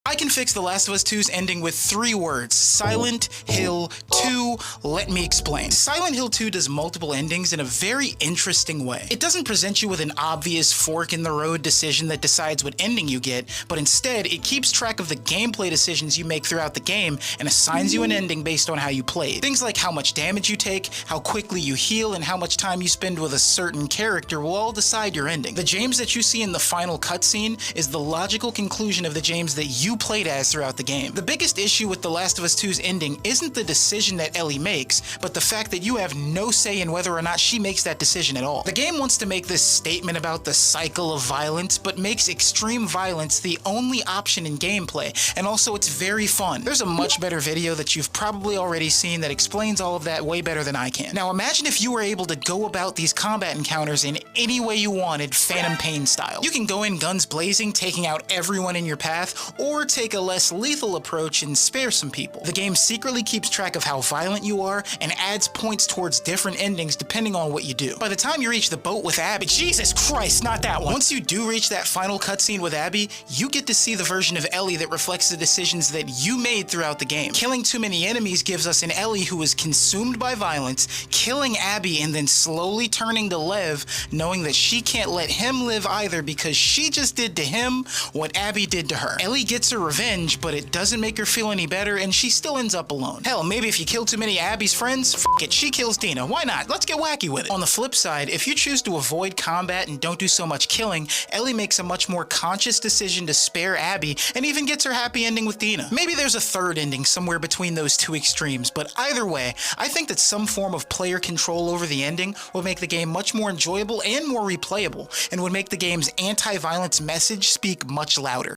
I can fix The Last of Us 2's ending with 3 words: Silent Hill 2. Let me explain. Silent Hill 2 does multiple endings in a very interesting way. It doesn't present you with an obvious fork in the road decision that decides what ending you get, but instead it keeps track of the gameplay decisions you make throughout the game and assigns you an ending based on how you played. Things like how much damage you take, how quickly you heal, and how much time you spend with a certain character will all decide your ending. The James that you see in the final cutscene is the logical conclusion of the James that you played as throughout the game. The biggest issue with The Last of Us 2's ending isn't the decision that Ellie makes, but the fact that you have no say in whether or not she makes that decision at all. The game wants to make this statement about the cycle of violence, but makes extreme violence the only option in gameplay, and also it's very fun. There's a much better video that you've probably already seen that explains all of that way better than I can. Now imagine if you were able to go about these combat encounters in any way you wanted, Phantom Pain style. You can go in guns blazing, taking out everyone in your path, or take a less lethal approach and spare some people. The game secretly keeps track of how violent you are and adds points towards different endings depending on what you do. By the time you reach the boat with Abby, Jesus Christ, not that one. Once you do reach that final cutscene with Abby, you get to see the version of Ellie that reflects the decisions that you made throughout the game. Killing too many enemies gives us an Ellie who is consumed by violence, killing Abby and then slowly turning to Lev, knowing that she can't let him live either because she just did to him what Abby did to her. Ellie gets her revenge, but it doesn't make her feel any better and she still ends up alone. Hell, maybe if you kill too many Abby's friends, f it, she kills Dina. Why not? Let's get wacky with it. On the flip side, if you choose to avoid combat and don't do so much killing, Ellie makes a much more conscious decision to spare Abby and even gets her happy ending with Dina. Maybe there's a third ending somewhere between those two extremes, but either way, I think that some form of player control over the ending would make the game much more enjoyable and more replayable, and would make the game's anti-violence message speak much louder.